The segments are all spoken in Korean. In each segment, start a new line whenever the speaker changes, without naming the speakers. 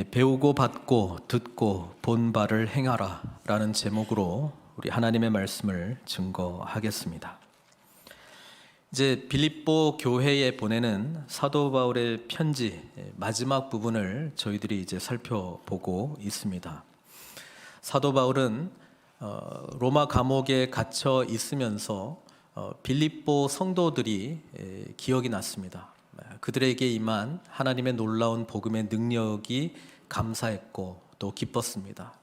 배우고 받고 듣고 본 바를 행하라 라는 제목으로 우리 하나님의 말씀을 증거하겠습니다. 이제 빌립보 교회에 보내는 사도 바울의 편지 마지막 부분을 저희들이 이제 살펴보고 있습니다. 사도 바울은 로마 감옥에 갇혀 있으면서 빌립보 성도들이 기억이 났습니다. 그들에게 임한 하나님의 놀라운 복음의 능력이 감사했고 또 기뻤습니다.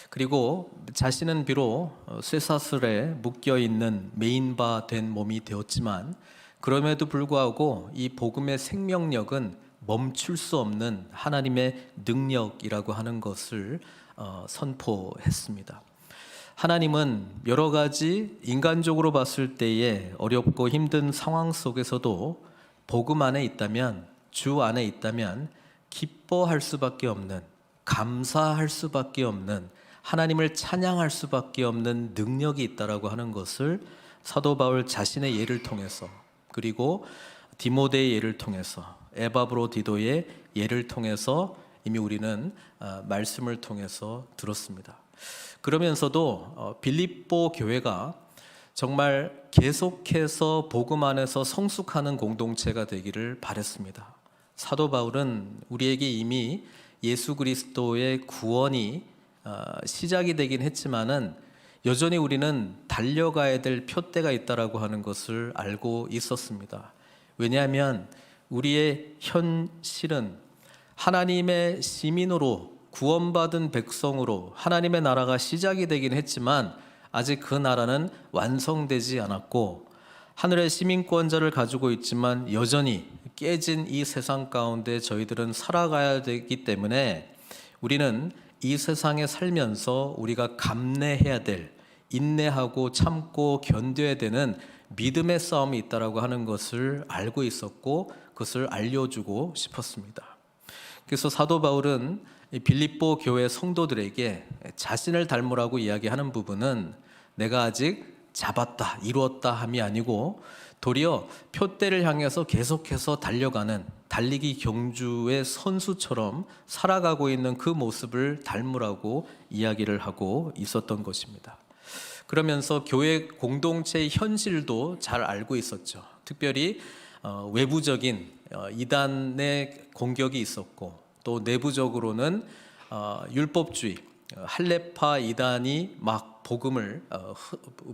그리고 자신은 비록 쇠사슬에 묶여있는 메인바 된 몸이 되었지만 그럼에도 불구하고 이 복음의 생명력은 멈출 수 없는 하나님의 능력이라고 하는 것을 선포했습니다. 하나님은 여러 가지 인간적으로 봤을 때에 어렵고 힘든 상황 속에서도 복음 안에 있다면, 주 안에 있다면 기뻐할 수밖에 없는, 감사할 수밖에 없는, 하나님을 찬양할 수밖에 없는 능력이 있다라고 하는 것을 사도 바울 자신의 예를 통해서, 그리고 디모데의 예를 통해서, 에바브로디도의 예를 통해서 이미 우리는 말씀을 통해서 들었습니다. 그러면서도 빌립보 교회가 정말 계속해서 복음 안에서 성숙하는 공동체가 되기를 바랬습니다. 사도 바울은 우리에게 이미 예수 그리스도의 구원이 시작이 되긴 했지만은 여전히 우리는 달려가야 될 표대가 있다라고 하는 것을 알고 있었습니다. 왜냐하면 우리의 현실은 하나님의 시민으로 구원받은 백성으로 하나님의 나라가 시작이 되긴 했지만 아직 그 나라는 완성되지 않았고 하늘의 시민권자를 가지고 있지만 여전히 깨진 이 세상 가운데 저희들은 살아가야 되기 때문에 우리는 이 세상에 살면서 우리가 감내해야 될, 인내하고 참고 견뎌야 되는 믿음의 싸움이 있다라고 하는 것을 알고 있었고 그것을 알려주고 싶었습니다. 그래서 사도 바울은 빌립보 교회 성도들에게 자신을 닮으라고 이야기하는 부분은 내가 아직 잡았다, 이루었다 함이 아니고 도리어 표대를 향해서 계속해서 달려가는 달리기 경주의 선수처럼 살아가고 있는 그 모습을 닮으라고 이야기를 하고 있었던 것입니다. 그러면서 교회 공동체의 현실도 잘 알고 있었죠. 특별히 외부적인 이단의 공격이 있었고 또 내부적으로는 율법주의, 할례파 이단이 막 복음을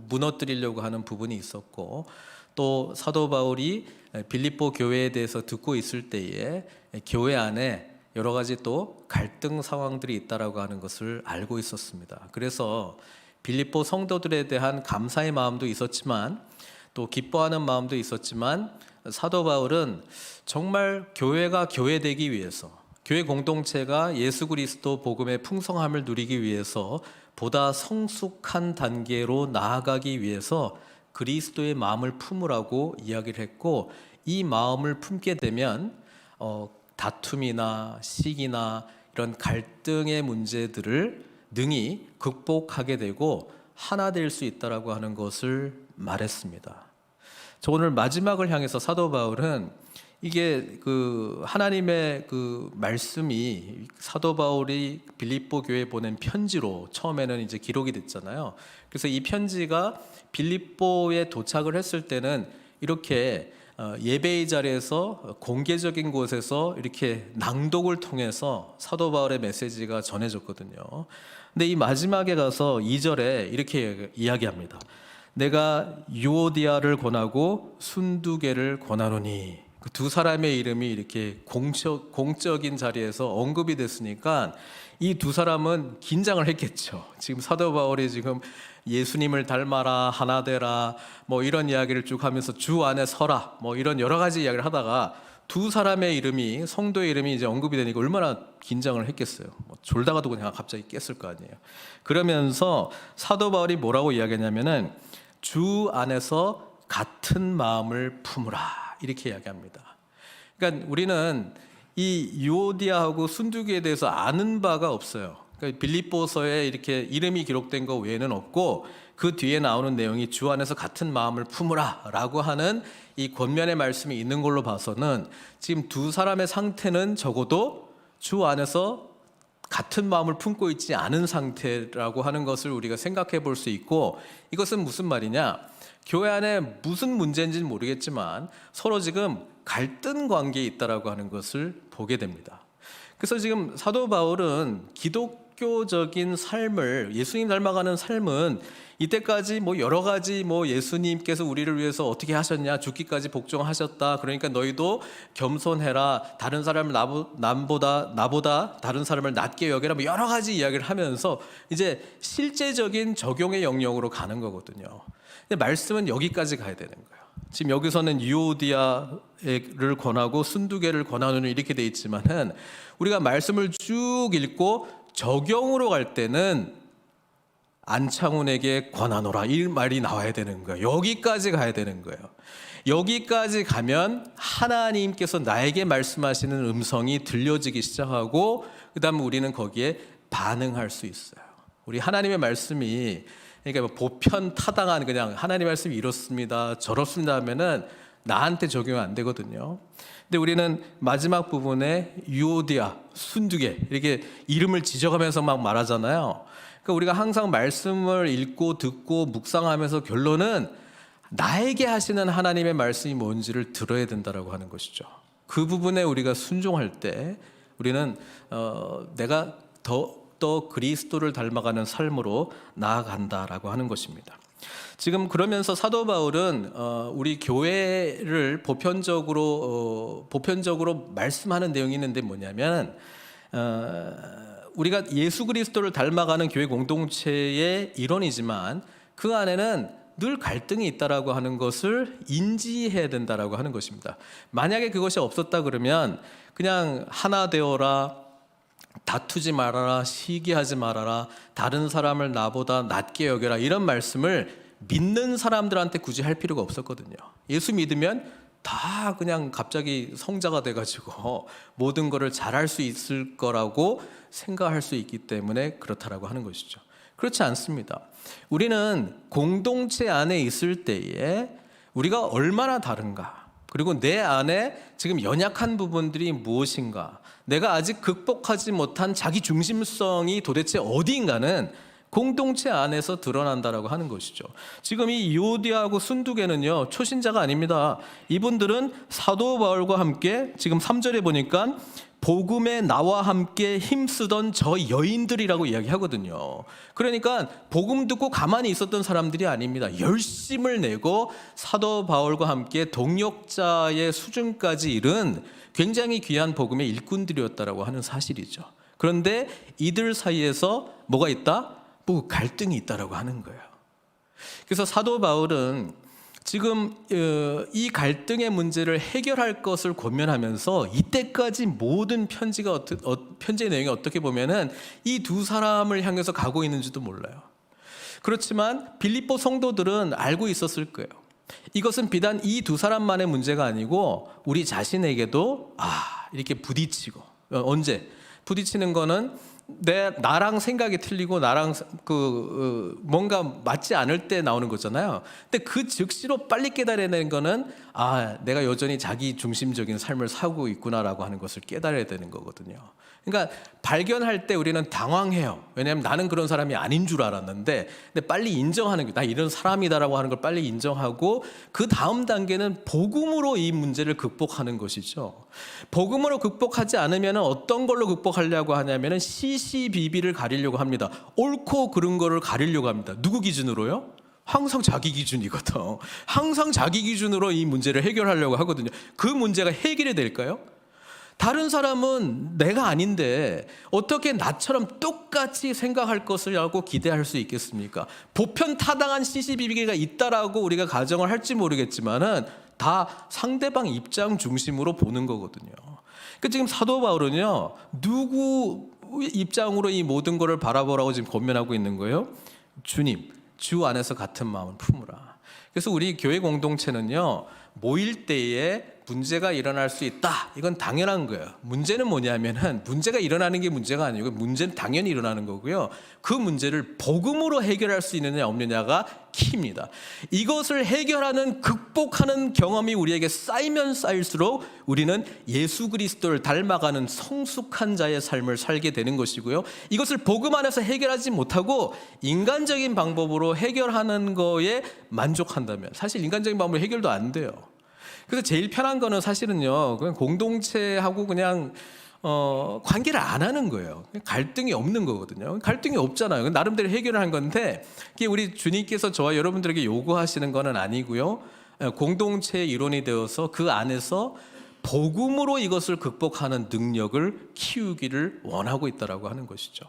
무너뜨리려고 하는 부분이 있었고 또 사도 바울이 빌립보 교회에 대해서 듣고 있을 때에 교회 안에 여러 가지 또 갈등 상황들이 있다라고 하는 것을 알고 있었습니다. 그래서 빌립보 성도들에 대한 감사의 마음도 있었지만 또 기뻐하는 마음도 있었지만 사도 바울은 정말 교회가 교회되기 위해서 교회 공동체가 예수 그리스도 복음의 풍성함을 누리기 위해서 보다 성숙한 단계로 나아가기 위해서 그리스도의 마음을 품으라고 이야기를 했고 이 마음을 품게 되면 다툼이나 시기나 이런 갈등의 문제들을 능히 극복하게 되고 하나 될 수 있다라고 하는 것을 말했습니다. 저 오늘 마지막을 향해서 사도 바울은 이게 하나님의 말씀이 사도 바울이 빌립보 교회에 보낸 편지로 처음에는 이제 기록이 됐잖아요. 그래서 이 편지가 빌립보에 도착을 했을 때는 이렇게 예배의 자리에서 공개적인 곳에서 이렇게 낭독을 통해서 사도 바울의 메시지가 전해졌거든요. 근데 이 마지막에 가서 2절에 이렇게 이야기합니다. 내가 유오디아를 권하고 순두계를 권하노니 그 두 사람의 이름이 이렇게 공적인 자리에서 언급이 됐으니까 이 두 사람은 긴장을 했겠죠. 지금 사도 바울이 지금 예수님을 닮아라, 하나 되라, 뭐 이런 이야기를 쭉 하면서 주 안에 서라, 뭐 이런 여러 가지 이야기를 하다가 두 사람의 이름이, 성도의 이름이 이제 언급이 되니까 얼마나 긴장을 했겠어요. 뭐 졸다가도 그냥 갑자기 깼을 거 아니에요. 그러면서 사도 바울이 뭐라고 이야기하냐면은 주 안에서 같은 마음을 품으라. 이렇게 이야기합니다. 그러니까 우리는 이 유오디아하고 순두기에 대해서 아는 바가 없어요. 그러니까 빌립보서에 이렇게 이름이 기록된 거 외에는 없고 그 뒤에 나오는 내용이 주 안에서 같은 마음을 품으라 라고 하는 이 권면의 말씀이 있는 걸로 봐서는 지금 두 사람의 상태는 적어도 주 안에서 같은 마음을 품고 있지 않은 상태라고 하는 것을 우리가 생각해 볼 수 있고, 이것은 무슨 말이냐? 교회 안에 무슨 문제인지는 모르겠지만 서로 지금 갈등 관계에 있다라고 하는 것을 보게 됩니다. 그래서 지금 사도 바울은 기독교적인 삶을, 예수님 닮아가는 삶은 이때까지 여러 가지 예수님께서 우리를 위해서 어떻게 하셨냐, 죽기까지 복종하셨다, 그러니까 너희도 겸손해라, 다른 사람을 나보다 다른 사람을 낮게 여겨라, 여러 가지 이야기를 하면서 이제 실제적인 적용의 영역으로 가는 거거든요. 근데 말씀은 여기까지 가야 되는 거예요. 지금 여기서는 유오디아를 권하고 순두개를 권하는 이렇게 돼 있지만은 우리가 말씀을 쭉 읽고 적용으로 갈 때는 안창훈에게 권하노라 이 말이 나와야 되는 거예요. 여기까지 가야 되는 거예요. 여기까지 가면 하나님께서 나에게 말씀하시는 음성이 들려지기 시작하고 그 다음에 우리는 거기에 반응할 수 있어요. 우리 하나님의 말씀이 그러니까 보편 타당한 그냥 하나님 말씀이 이렇습니다 저렇습니다 하면은 나한테 적용 안 되거든요. 근데 우리는 마지막 부분에 유오디아, 순두개 이렇게 이름을 지적하면서 막 말하잖아요. 그러니까 우리가 항상 말씀을 읽고 듣고 묵상하면서 결론은 나에게 하시는 하나님의 말씀이 뭔지를 들어야 된다라고 하는 것이죠. 그 부분에 우리가 순종할 때 우리는 내가 더 그리스도를 닮아가는 삶으로 나아간다라고 하는 것입니다. 지금 그러면서 사도 바울은 우리 교회를 보편적으로 말씀하는 내용이 있는데 뭐냐면 우리가 예수 그리스도를 닮아가는 교회 공동체의 일원이지만 그 안에는 늘 갈등이 있다라고 하는 것을 인지해야 된다라고 하는 것입니다. 만약에 그것이 없었다 그러면 그냥 하나 되어라, 다투지 말아라, 시기하지 말아라, 다른 사람을 나보다 낮게 여겨라 이런 말씀을 믿는 사람들한테 굳이 할 필요가 없었거든요. 예수 믿으면 다 그냥 갑자기 성자가 돼가지고 모든 것을 잘할 수 있을 거라고 생각할 수 있기 때문에 그렇다라고 하는 것이죠. 그렇지 않습니다. 우리는 공동체 안에 있을 때에 우리가 얼마나 다른가, 그리고 내 안에 지금 연약한 부분들이 무엇인가, 내가 아직 극복하지 못한 자기 중심성이 도대체 어디인가는 공동체 안에서 드러난다라고 하는 것이죠. 지금 이 유오디아하고 순두개는요 초신자가 아닙니다. 이분들은 사도 바울과 함께 지금 3절에 보니까 복음에 나와 함께 힘쓰던 저 여인들이라고 이야기하거든요. 그러니까 복음 듣고 가만히 있었던 사람들이 아닙니다. 열심을 내고 사도 바울과 함께 동역자의 수준까지 이른 굉장히 귀한 복음의 일꾼들이었다라고 하는 사실이죠. 그런데 이들 사이에서 뭐가 있다? 갈등이 있다라고 하는 거예요. 그래서 사도 바울은 지금 이 갈등의 문제를 해결할 것을 고민하면서 이때까지 모든 편지의 내용이 어떻게 보면은 이 두 사람을 향해서 가고 있는지도 몰라요. 그렇지만 빌립보 성도들은 알고 있었을 거예요. 이것은 비단 이 두 사람만의 문제가 아니고 우리 자신에게도 이렇게 부딪히고, 언제 부딪히는 거는 나랑 생각이 틀리고 나랑 뭔가 맞지 않을 때 나오는 거잖아요. 근데 그 즉시로 빨리 깨달아내는 거는 내가 여전히 자기 중심적인 삶을 살고 있구나라고 하는 것을 깨달아야 되는 거거든요. 그러니까 발견할 때 우리는 당황해요. 왜냐하면 나는 그런 사람이 아닌 줄 알았는데, 근데 빨리 인정하는 게, 나 이런 사람이다라고 하는 걸 빨리 인정하고 그 다음 단계는 복음으로 이 문제를 극복하는 것이죠. 복음으로 극복하지 않으면 어떤 걸로 극복하려고 하냐면은 시시비비를 가리려고 합니다. 옳고 그른 거를 가리려고 합니다. 누구 기준으로요? 항상 자기 기준이거든. 항상 자기 기준으로 이 문제를 해결하려고 하거든요. 그 문제가 해결이 될까요? 다른 사람은 내가 아닌데 어떻게 나처럼 똑같이 생각할 것이라고 기대할 수 있겠습니까? 보편 타당한 시시비비가 있다라고 우리가 가정을 할지 모르겠지만은 다 상대방 입장 중심으로 보는 거거든요. 그러니까 지금 사도 바울은요, 누구 입장으로 이 모든 것을 바라보라고 지금 권면하고 있는 거예요? 주님, 주 안에서 같은 마음을 품으라. 그래서 우리 교회 공동체는요, 모일 때에 문제가 일어날 수 있다. 이건 당연한 거예요. 문제는 뭐냐면은 문제가 일어나는 게 문제가 아니고 문제는 당연히 일어나는 거고요. 그 문제를 복음으로 해결할 수 있느냐 없느냐가 키입니다. 이것을 해결하는 극복하는 경험이 우리에게 쌓이면 쌓일수록 우리는 예수 그리스도를 닮아가는 성숙한 자의 삶을 살게 되는 것이고요. 이것을 복음 안에서 해결하지 못하고 인간적인 방법으로 해결하는 거에 만족한다면 사실 인간적인 방법으로 해결도 안 돼요. 그래서 제일 편한 거는 사실은요, 그냥 공동체하고 그냥 관계를 안 하는 거예요. 갈등이 없는 거거든요. 갈등이 없잖아요. 나름대로 해결을 한 건데, 이게 우리 주님께서 저와 여러분들에게 요구하시는 거는 아니고요. 공동체의 일원이 되어서 그 안에서 복음으로 이것을 극복하는 능력을 키우기를 원하고 있다라고 하는 것이죠.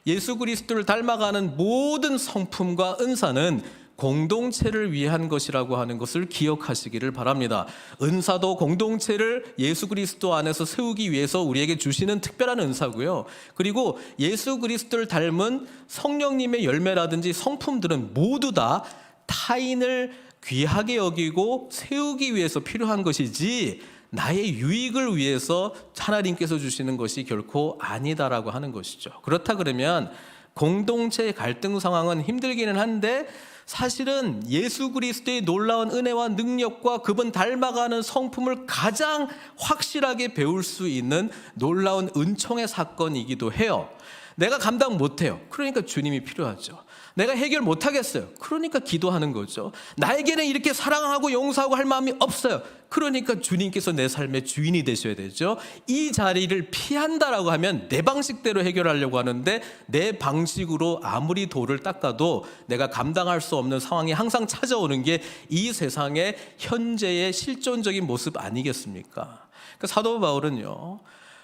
예수 그리스도를 닮아가는 모든 성품과 은사는 공동체를 위한 것이라고 하는 것을 기억하시기를 바랍니다. 은사도 공동체를 예수 그리스도 안에서 세우기 위해서 우리에게 주시는 특별한 은사고요. 그리고 예수 그리스도를 닮은 성령님의 열매라든지 성품들은 모두 다 타인을 귀하게 여기고 세우기 위해서 필요한 것이지 나의 유익을 위해서 하나님께서 주시는 것이 결코 아니다라고 하는 것이죠. 그렇다 그러면 공동체의 갈등 상황은 힘들기는 한데 사실은 예수 그리스도의 놀라운 은혜와 능력과 그분 닮아가는 성품을 가장 확실하게 배울 수 있는 놀라운 은총의 사건이기도 해요. 내가 감당 못해요. 그러니까 주님이 필요하죠. 내가 해결 못하겠어요. 그러니까 기도하는 거죠. 나에게는 이렇게 사랑하고 용서하고 할 마음이 없어요. 그러니까 주님께서 내 삶의 주인이 되셔야 되죠. 이 자리를 피한다라고 하면 내 방식대로 해결하려고 하는데 내 방식으로 아무리 돌을 닦아도 내가 감당할 수 없는 상황이 항상 찾아오는 게 이 세상의 현재의 실존적인 모습 아니겠습니까? 그러니까 사도 바울은요,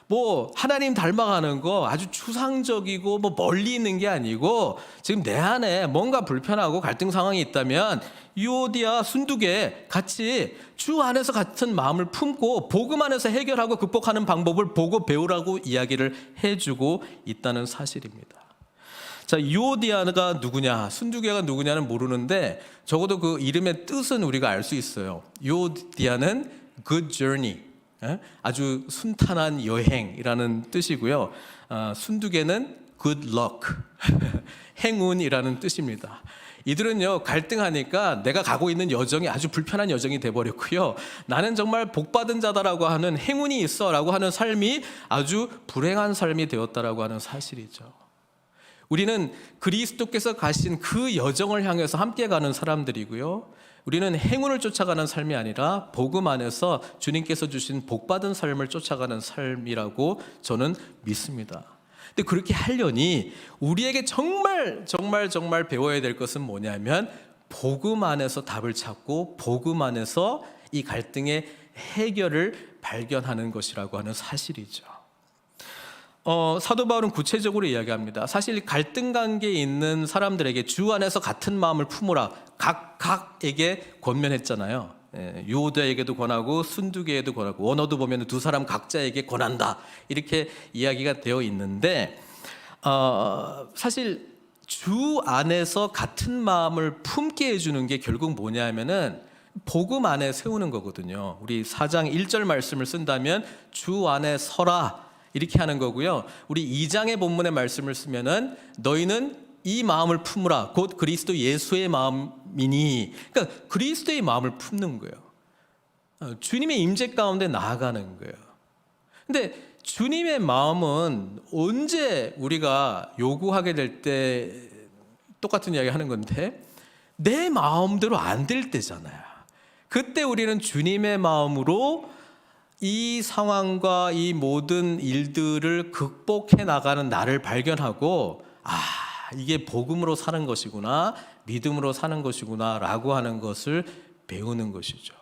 뭐 하나님 닮아가는 거 아주 추상적이고 뭐 멀리 있는 게 아니고 지금 내 안에 뭔가 불편하고 갈등 상황이 있다면 유오디아 순두개 같이 주 안에서 같은 마음을 품고 복음 안에서 해결하고 극복하는 방법을 보고 배우라고 이야기를 해주고 있다는 사실입니다. 자, 유오디아가 누구냐, 순두개가 누구냐는 모르는데 적어도 그 이름의 뜻은 우리가 알 수 있어요. 유오디아는 good journey, 아주 순탄한 여행이라는 뜻이고요. 순두개는 good luck, 행운이라는 뜻입니다. 이들은요, 갈등하니까 내가 가고 있는 여정이 아주 불편한 여정이 돼버렸고요. 나는 정말 복받은 자다라고 하는 행운이 있어라고 하는 삶이 아주 불행한 삶이 되었다라고 하는 사실이죠. 우리는 그리스도께서 가신 그 여정을 향해서 함께 가는 사람들이고요. 우리는 행운을 쫓아가는 삶이 아니라 복음 안에서 주님께서 주신 복받은 삶을 쫓아가는 삶이라고 저는 믿습니다. 근데 그렇게 하려니 우리에게 정말 배워야 될 것은 뭐냐면 복음 안에서 답을 찾고 복음 안에서 이 갈등의 해결을 발견하는 것이라고 하는 사실이죠. 사도 바울은 구체적으로 이야기합니다. 사실 갈등 관계에 있는 사람들에게 주 안에서 같은 마음을 품으라 각에게 권면했잖아요. 유오디아에게도 권하고 순두개에도 권하고 원어도 보면 두 사람 각자에게 권한다 이렇게 이야기가 되어 있는데 사실 주 안에서 같은 마음을 품게 해주는 게 결국 뭐냐면은 복음 안에 세우는 거거든요. 우리 4장 1절 말씀을 쓴다면 주 안에 서라 이렇게 하는 거고요. 우리 2장의 본문의 말씀을 쓰면은 너희는 이 마음을 품으라 곧 그리스도 예수의 마음이니, 그러니까 그리스도의 마음을 품는 거예요. 주님의 임재 가운데 나아가는 거예요. 근데 주님의 마음은 언제 우리가 요구하게 될 때 똑같은 이야기 하는 건데 내 마음대로 안 될 때잖아요. 그때 우리는 주님의 마음으로 이 상황과 이 모든 일들을 극복해 나가는 나를 발견하고 이게 복음으로 사는 것이구나, 믿음으로 사는 것이구나 라고 하는 것을 배우는 것이죠.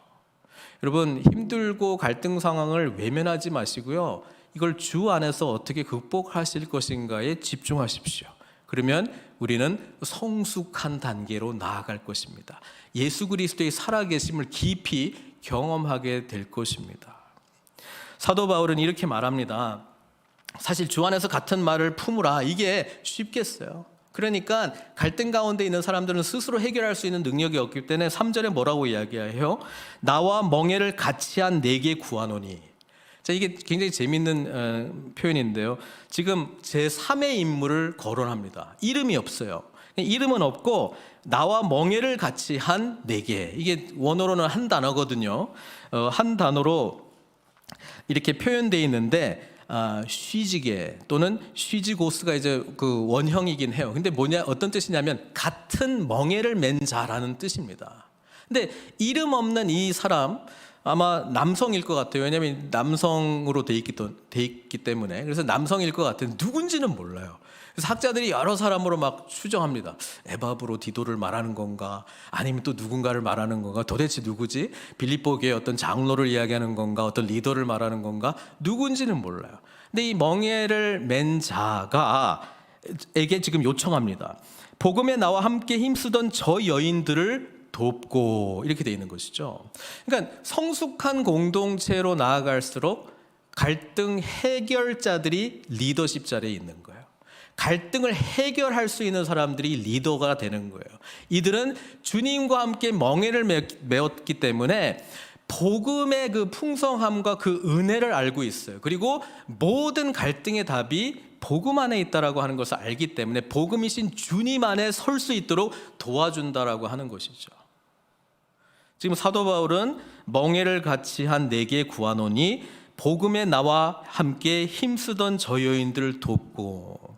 여러분, 힘들고 갈등 상황을 외면하지 마시고요, 이걸 주 안에서 어떻게 극복하실 것인가에 집중하십시오. 그러면 우리는 성숙한 단계로 나아갈 것입니다. 예수 그리스도의 살아계심을 깊이 경험하게 될 것입니다. 사도 바울은 이렇게 말합니다. 사실 주 안에서 같은 말을 품으라, 이게 쉽겠어요? 그러니까 갈등 가운데 있는 사람들은 스스로 해결할 수 있는 능력이 없기 때문에 3절에 뭐라고 이야기해요? 나와 멍에를 같이 한 내게 구하노니. 자, 이게 굉장히 재밌는 표현인데요. 지금 제3의 인물을 거론합니다. 이름이 없어요. 이름은 없고 나와 멍에를 같이 한 내게. 이게 원어로는 한 단어거든요. 한 단어로 이렇게 표현되어 있는데 쉬지게 또는 쉬지고스가 이제 그 원형이긴 해요. 근데 어떤 뜻이냐면 같은 멍에를 맨 자라는 뜻입니다. 근데 이름 없는 이 사람 아마 남성일 것 같아요. 왜냐하면 남성으로 돼 있기 때문에. 그래서 남성일 것 같아요. 누군지는 몰라요. 그래서 학자들이 여러 사람으로 막 추정합니다. 에바브로디도를 말하는 건가? 아니면 또 누군가를 말하는 건가? 도대체 누구지? 빌립보 교회 어떤 장로를 이야기하는 건가? 어떤 리더를 말하는 건가? 누군지는 몰라요. 근데 이 멍에를 맨 자가에게 지금 요청합니다. 복음에 나와 함께 힘쓰던 저 여인들을 돕고, 이렇게 되어 있는 것이죠. 그러니까 성숙한 공동체로 나아갈수록 갈등 해결자들이 리더십 자리에 있는 거예요. 갈등을 해결할 수 있는 사람들이 리더가 되는 거예요. 이들은 주님과 함께 멍에를 메었기 때문에 복음의 그 풍성함과 그 은혜를 알고 있어요. 그리고 모든 갈등의 답이 복음 안에 있다라고 하는 것을 알기 때문에 복음이신 주님 안에 설 수 있도록 도와준다라고 하는 것이죠. 지금 사도 바울은 멍에를 같이 한 내게 구하노니 복음에 나와 함께 힘쓰던 저 여인들을 돕고.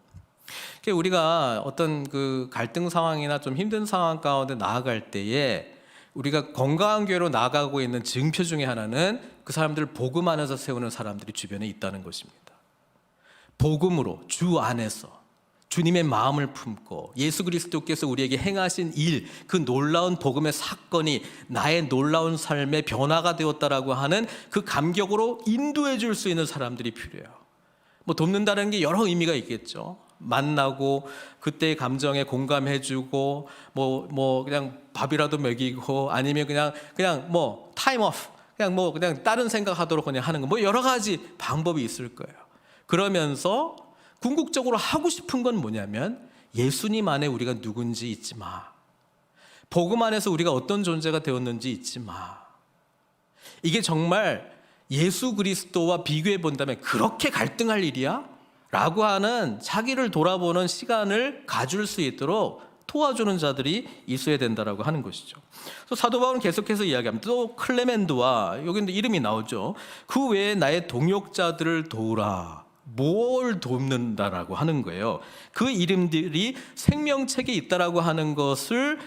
우리가 어떤 그 갈등 상황이나 좀 힘든 상황 가운데 나아갈 때에 우리가 건강한 교회로 나아가고 있는 증표 중에 하나는 그 사람들을 복음 안에서 세우는 사람들이 주변에 있다는 것입니다. 복음으로 주 안에서 주님의 마음을 품고 예수 그리스도께서 우리에게 행하신 일, 그 놀라운 복음의 사건이 나의 놀라운 삶의 변화가 되었다라고 하는 그 감격으로 인도해 줄 수 있는 사람들이 필요해요. 돕는다는 게 여러 의미가 있겠죠. 만나고 그때의 감정에 공감해주고 그냥 밥이라도 먹이고 아니면 그냥 타임 오프 그냥 다른 생각하도록 그냥 하는 거 여러 가지 방법이 있을 거예요. 그러면서 궁극적으로 하고 싶은 건 뭐냐면 예수님 안에 우리가 누군지 잊지 마. 복음 안에서 우리가 어떤 존재가 되었는지 잊지 마. 이게 정말 예수 그리스도와 비교해 본다면 그렇게 갈등할 일이야? 라고 하는 자기를 돌아보는 시간을 가질 수 있도록 도와주는 자들이 있어야 된다라고 하는 것이죠. 그래서 사도 바울은 계속해서 이야기합니다. 또 클레멘드와 여기는 이름이 나오죠. 그 외에 나의 동역자들을 도우라. 뭘 돕는다라고 하는 거예요. 그 이름들이 생명책에 있다라고 하는 것을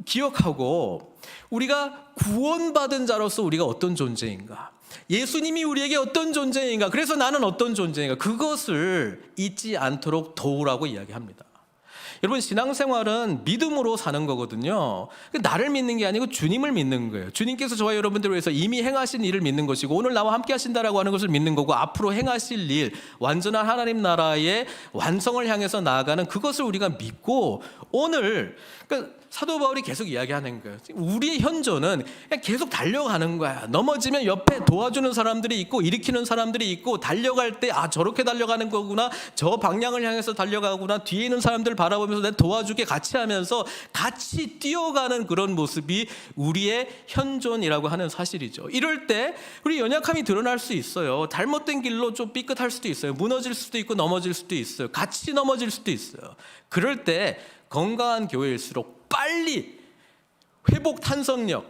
기억하고 우리가 구원받은 자로서 우리가 어떤 존재인가, 예수님이 우리에게 어떤 존재인가, 그래서 나는 어떤 존재인가, 그것을 잊지 않도록 도우라고 이야기합니다. 여러분, 신앙생활은 믿음으로 사는 거거든요. 나를 믿는 게 아니고 주님을 믿는 거예요. 주님께서 저와 여러분들을 위해서 이미 행하신 일을 믿는 것이고 오늘 나와 함께 하신다라고 하는 것을 믿는 거고 앞으로 행하실 일, 완전한 하나님 나라의 완성을 향해서 나아가는 그것을 우리가 믿고 오늘 사도 바울이 계속 이야기하는 거예요. 우리의 현존은 그냥 계속 달려가는 거야. 넘어지면 옆에 도와주는 사람들이 있고 일으키는 사람들이 있고 달려갈 때 저렇게 달려가는 거구나, 저 방향을 향해서 달려가구나, 뒤에 있는 사람들 바라보면서 내가 도와주게 같이 하면서 같이 뛰어가는 그런 모습이 우리의 현존이라고 하는 사실이죠. 이럴 때 우리 연약함이 드러날 수 있어요. 잘못된 길로 좀 삐끗할 수도 있어요. 무너질 수도 있고 넘어질 수도 있어요. 같이 넘어질 수도 있어요. 그럴 때 건강한 교회일수록 빨리 회복 탄성력,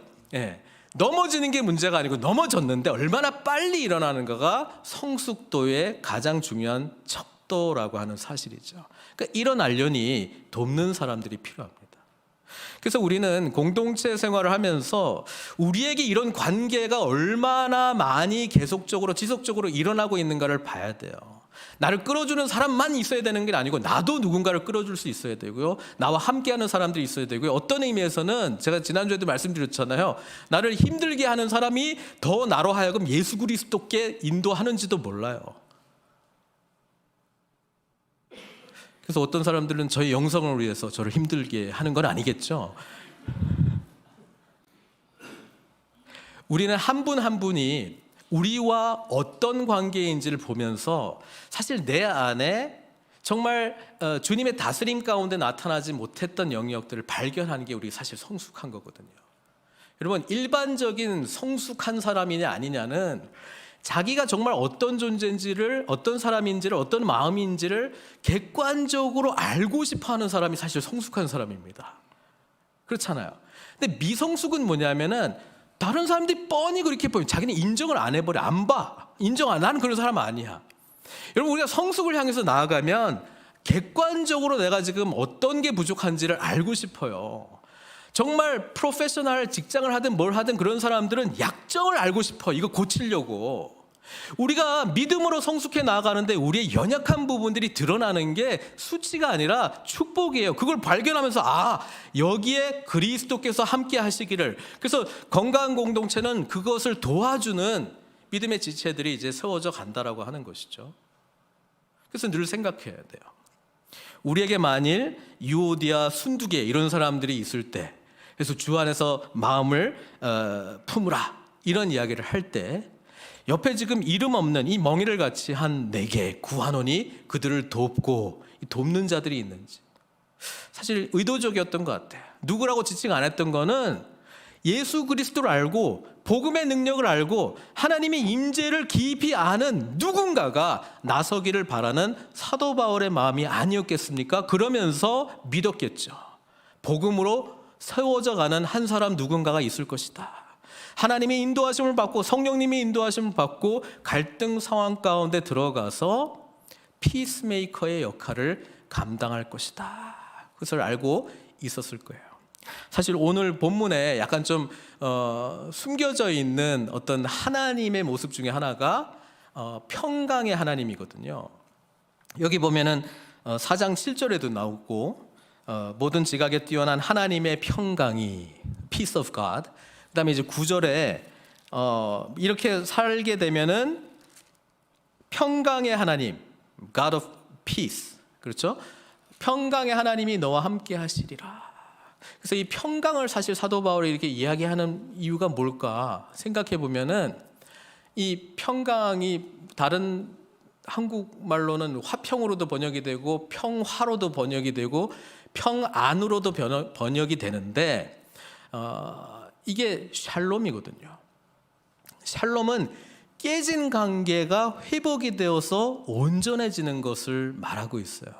넘어지는 게 문제가 아니고 넘어졌는데 얼마나 빨리 일어나는가가 성숙도의 가장 중요한 척도라고 하는 사실이죠. 그러니까 일어나려니 돕는 사람들이 필요합니다. 그래서 우리는 공동체 생활을 하면서 우리에게 이런 관계가 얼마나 많이 계속적으로 지속적으로 일어나고 있는가를 봐야 돼요. 나를 끌어주는 사람만 있어야 되는 게 아니고 나도 누군가를 끌어줄 수 있어야 되고요. 나와 함께하는 사람들이 있어야 되고요. 어떤 의미에서는 제가 지난주에도 말씀드렸잖아요. 나를 힘들게 하는 사람이 더 나로 하여금 예수 그리스도께 인도하는지도 몰라요. 그래서 어떤 사람들은 저의 영성을 위해서 저를 힘들게 하는 건 아니겠죠. 우리는 한 분 한 분이 우리와 어떤 관계인지를 보면서 사실 내 안에 정말 주님의 다스림 가운데 나타나지 못했던 영역들을 발견하는 게 우리 사실 성숙한 거거든요. 여러분, 일반적인 성숙한 사람이냐 아니냐는 자기가 정말 어떤 존재인지를, 어떤 사람인지를, 어떤 마음인지를 객관적으로 알고 싶어하는 사람이 사실 성숙한 사람입니다. 그렇잖아요. 근데 미성숙은 뭐냐면은 다른 사람들이 뻔히 그렇게 보면 자기는 인정을 안 해버려. 안 봐. 인정 안. 나는 그런 사람 아니야. 여러분, 우리가 성숙을 향해서 나아가면 객관적으로 내가 지금 어떤 게 부족한지를 알고 싶어요. 정말 프로페셔널 직장을 하든 뭘 하든 그런 사람들은 약점을 알고 싶어. 이거 고치려고. 우리가 믿음으로 성숙해 나아가는데 우리의 연약한 부분들이 드러나는 게 수치가 아니라 축복이에요. 그걸 발견하면서 여기에 그리스도께서 함께 하시기를. 그래서 건강한 공동체는 그것을 도와주는 믿음의 지체들이 이제 세워져 간다라고 하는 것이죠. 그래서 늘 생각해야 돼요. 우리에게 만일 유오디아, 순두계 이런 사람들이 있을 때, 그래서 주 안에서 마음을 품으라 이런 이야기를 할 때 옆에 지금 이름 없는 이 멍이를 같이 한 4개 구한원이 그들을 돕고 돕는 자들이 있는지, 사실 의도적이었던 것 같아요. 누구라고 지칭 안 했던 거는 예수 그리스도를 알고 복음의 능력을 알고 하나님의 임재를 깊이 아는 누군가가 나서기를 바라는 사도 바울의 마음이 아니었겠습니까? 그러면서 믿었겠죠. 복음으로 세워져 가는 한 사람 누군가가 있을 것이다. 하나님의 인도하심을 받고 성령님의 인도하심을 받고 갈등 상황 가운데 들어가서 피스메이커의 역할을 감당할 것이다. 그것을 알고 있었을 거예요. 사실 오늘 본문에 약간 좀 숨겨져 있는 어떤 하나님의 모습 중에 하나가 평강의 하나님이거든요. 여기 보면은 4장 7절에도 나오고 모든 지각에 뛰어난 하나님의 평강이 Peace of God. 그다음에 이제 9절에 이렇게 살게 되면은 평강의 하나님 God of Peace, 그렇죠? 평강의 하나님이 너와 함께 하시리라. 그래서 이 평강을 사실 사도 바울이 이렇게 이야기하는 이유가 뭘까 생각해 보면은 이 평강이 다른 한국말로는 화평으로도 번역이 되고 평화로도 번역이 되고 평안으로도 번역이 되는데 이게 샬롬이거든요. 샬롬은 깨진 관계가 회복이 되어서 온전해지는 것을 말하고 있어요.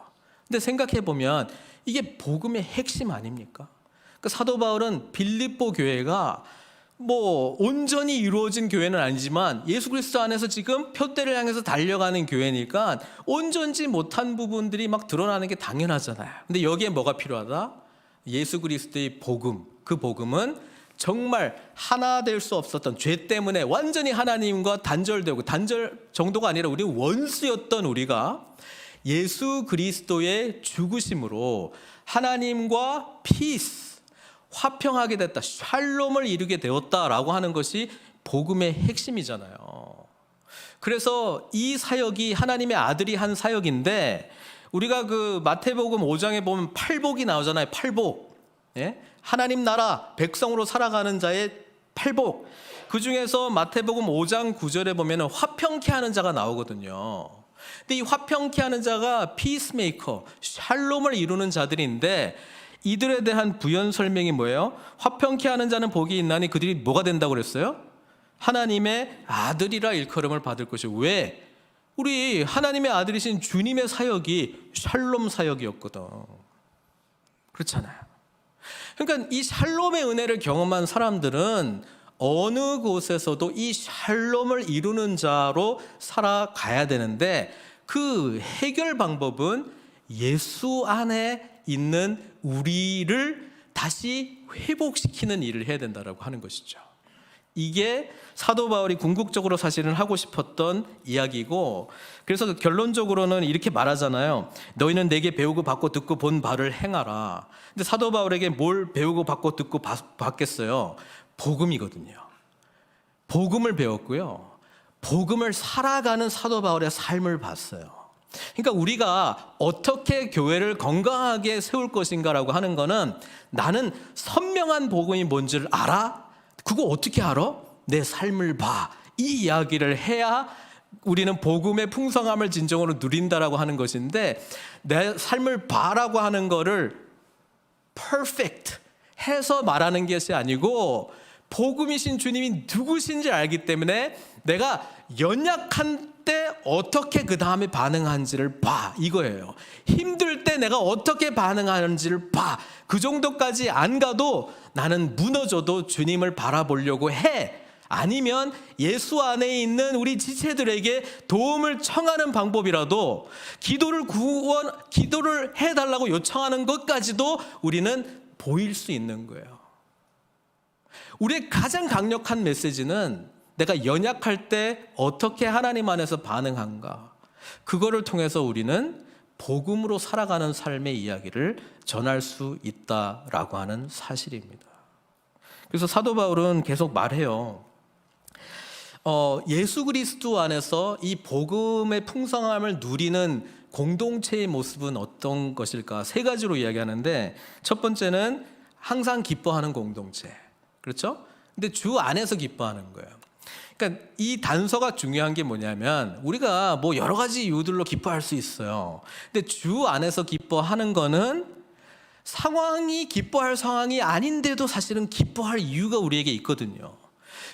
근데 생각해 보면 이게 복음의 핵심 아닙니까? 그러니까 사도 바울은 빌립보 교회가 뭐 온전히 이루어진 교회는 아니지만 예수 그리스도 안에서 지금 표대를 향해서 달려가는 교회니까 온전지 못한 부분들이 막 드러나는 게 당연하잖아요. 근데 여기에 뭐가 필요하다? 예수 그리스도의 복음. 그 복음은 정말 하나 될 수 없었던 죄 때문에 완전히 하나님과 단절되고, 단절 정도가 아니라 우리 원수였던 우리가 예수 그리스도의 죽으심으로 하나님과 피스, 화평하게 됐다, 샬롬을 이루게 되었다라고 하는 것이 복음의 핵심이잖아요. 그래서 이 사역이 하나님의 아들이 한 사역인데, 우리가 그 마태복음 5장에 보면 팔복이 나오잖아요. 팔복. 예? 하나님 나라 백성으로 살아가는 자의 팔복. 그 중에서 마태복음 5장 9절에 보면 화평케 하는 자가 나오거든요. 근데 이 화평케 하는 자가 피스메이커, 샬롬을 이루는 자들인데, 이들에 대한 부연 설명이 뭐예요? 화평케 하는 자는 복이 있나니 그들이 뭐가 된다고 그랬어요? 하나님의 아들이라 일컬음을 받을 것이요. 왜? 우리 하나님의 아들이신 주님의 사역이 샬롬 사역이었거든. 그렇잖아요. 그러니까 이 샬롬의 은혜를 경험한 사람들은 어느 곳에서도 이 샬롬을 이루는 자로 살아가야 되는데, 그 해결 방법은 예수 안에 있는 우리를 다시 회복시키는 일을 해야 된다라고 하는 것이죠. 이게 사도 바울이 궁극적으로 사실은 하고 싶었던 이야기고, 그래서 결론적으로는 이렇게 말하잖아요. 너희는 내게 배우고 받고 듣고 본 바를 행하라. 근데 사도 바울에게 뭘 배우고 받고 듣고 받겠어요? 복음이거든요. 복음을 배웠고요. 복음을 살아가는 사도 바울의 삶을 봤어요. 그러니까 우리가 어떻게 교회를 건강하게 세울 것인가라고 하는 거는, 나는 선명한 복음이 뭔지를 알아? 그거 어떻게 알아? 내 삶을 봐. 이 이야기를 해야 우리는 복음의 풍성함을 진정으로 누린다라고 하는 것인데, 내 삶을 봐라고 하는 거를 perfect 해서 말하는 것이 아니고, 복음이신 주님이 누구신지 알기 때문에 내가 연약한 때 어떻게 그 다음에 반응하는지를 봐, 이거예요. 힘들 때 내가 어떻게 반응하는지를 봐. 그 정도까지 안 가도 나는 무너져도 주님을 바라보려고 해. 아니면 예수 안에 있는 우리 지체들에게 도움을 청하는 방법이라도, 기도를 해달라고 요청하는 것까지도 우리는 보일 수 있는 거예요. 우리의 가장 강력한 메시지는 내가 연약할 때 어떻게 하나님 안에서 반응한가, 그거를 통해서 우리는 복음으로 살아가는 삶의 이야기를 전할 수 있다라고 하는 사실입니다. 그래서 사도 바울은 계속 말해요. 예수 그리스도 안에서 이 복음의 풍성함을 누리는 공동체의 모습은 어떤 것일까? 세 가지로 이야기하는데, 첫 번째는 항상 기뻐하는 공동체. 그렇죠? 근데 주 안에서 기뻐하는 거예요. 그러니까 이 단서가 중요한 게 뭐냐면, 우리가 뭐 여러 가지 이유들로 기뻐할 수 있어요. 근데 주 안에서 기뻐하는 거는 기뻐할 상황이 아닌데도 사실은 기뻐할 이유가 우리에게 있거든요.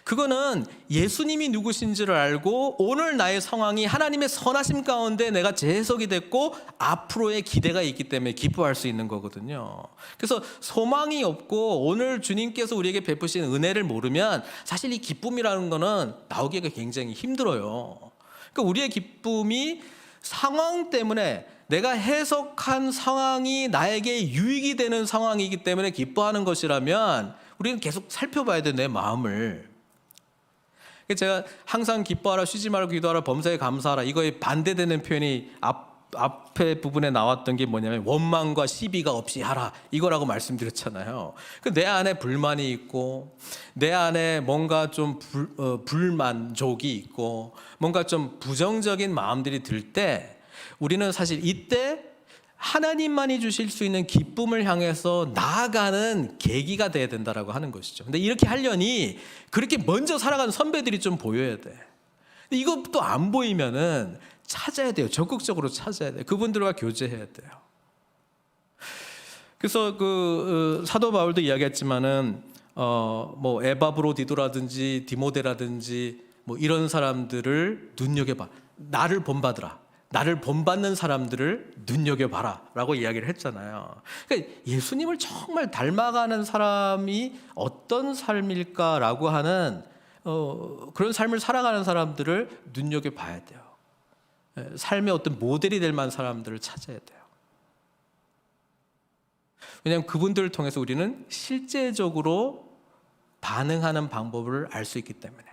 그거는 예수님이 누구신지를 알고 오늘 나의 상황이 하나님의 선하심 가운데 내가 재해석이 됐고 앞으로의 기대가 있기 때문에 기뻐할 수 있는 거거든요. 그래서 소망이 없고 오늘 주님께서 우리에게 베푸신 은혜를 모르면 사실 이 기쁨이라는 거는 나오기가 굉장히 힘들어요. 그러니까 우리의 기쁨이 상황 때문에, 내가 해석한 상황이 나에게 유익이 되는 상황이기 때문에 기뻐하는 것이라면 우리는 계속 살펴봐야 돼, 내 마음을. 제가 항상 기뻐하라, 쉬지 말고 기도하라, 범사에 감사하라, 이거에 반대되는 표현이 앞에 부분에 나왔던 게 뭐냐면 원망과 시비가 없이 하라, 이거라고 말씀드렸잖아요. 내 안에 불만이 있고 내 안에 뭔가 좀 불만족이 있고 뭔가 좀 부정적인 마음들이 들 때, 우리는 사실 이때 하나님만이 주실 수 있는 기쁨을 향해서 나아가는 계기가 돼야 된다라고 하는 것이죠. 근데 이렇게 하려니 그렇게 먼저 살아가는 선배들이 좀 보여야 돼. 근데 이것도 안 보이면은 찾아야 돼요. 적극적으로 찾아야 돼요. 그분들과 교제해야 돼요. 그래서 사도 바울도 이야기했지만은 뭐 에바브로디도라든지 디모데라든지 뭐 이런 사람들을 눈여겨봐. 나를 본받으라. 나를 본받는 사람들을 눈여겨봐라 라고 이야기를 했잖아요. 그러니까 예수님을 정말 닮아가는 사람이 어떤 삶일까라고 하는 그런 삶을 살아가는 사람들을 눈여겨봐야 돼요. 삶의 어떤 모델이 될 만한 사람들을 찾아야 돼요. 왜냐하면 그분들을 통해서 우리는 실제적으로 반응하는 방법을 알 수 있기 때문에.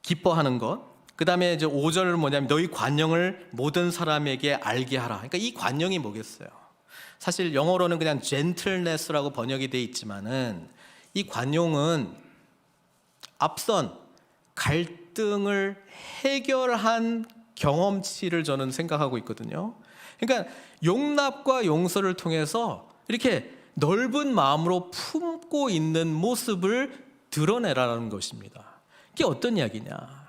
기뻐하는 것. 그 다음에 이제 5절은 뭐냐면 너희 관용을 모든 사람에게 알게 하라. 그러니까 이 관용이 뭐겠어요? 사실 영어로는 그냥 gentleness라고 번역이 돼 있지만은 이 관용은 앞선 갈등을 해결한 경험치를 저는 생각하고 있거든요. 그러니까 용납과 용서를 통해서 이렇게 넓은 마음으로 품고 있는 모습을 드러내라는 것입니다. 이게 어떤 이야기냐?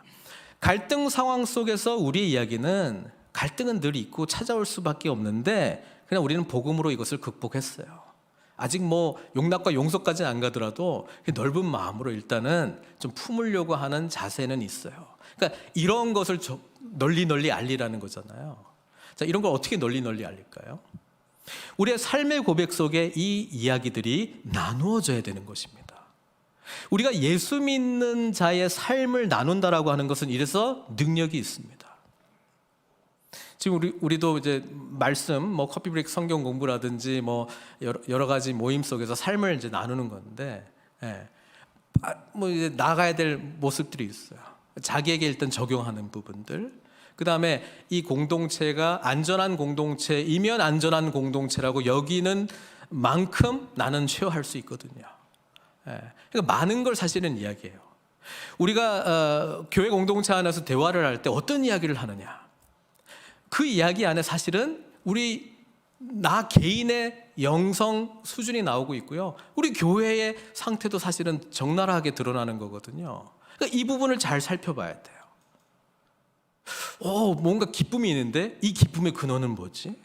갈등 상황 속에서 우리의 이야기는 갈등은 늘 있고 찾아올 수밖에 없는데 그냥 우리는 복음으로 이것을 극복했어요. 아직 뭐 용납과 용서까지는 안 가더라도 넓은 마음으로 일단은 좀 품으려고 하는 자세는 있어요. 그러니까 이런 것을 널리 알리라는 거잖아요. 자, 이런 걸 어떻게 널리 알릴까요? 우리의 삶의 고백 속에 이 이야기들이 나누어져야 되는 것입니다. 우리가 예수 믿는 자의 삶을 나눈다라고 하는 것은 이래서 능력이 있습니다. 지금 우리도 이제 말씀, 뭐 커피 브레이크 성경 공부라든지 뭐 여러 가지 모임 속에서 삶을 이제 나누는 건데, 뭐 이제 나가야 될 모습들이 있어요. 자기에게 일단 적용하는 부분들. 그 다음에 이 공동체가 안전한 공동체이면 안전한 공동체라고 여기는 만큼 나는 쉐어할 수 있거든요. 그러니까 많은 걸 사실은 이야기해요. 우리가 교회 공동체 안에서 대화를 할 때 어떤 이야기를 하느냐, 그 이야기 안에 사실은 나 개인의 영성 수준이 나오고 있고요, 우리 교회의 상태도 사실은 적나라하게 드러나는 거거든요. 그러니까 이 부분을 잘 살펴봐야 돼요. 뭔가 기쁨이 있는데 이 기쁨의 근원은 뭐지?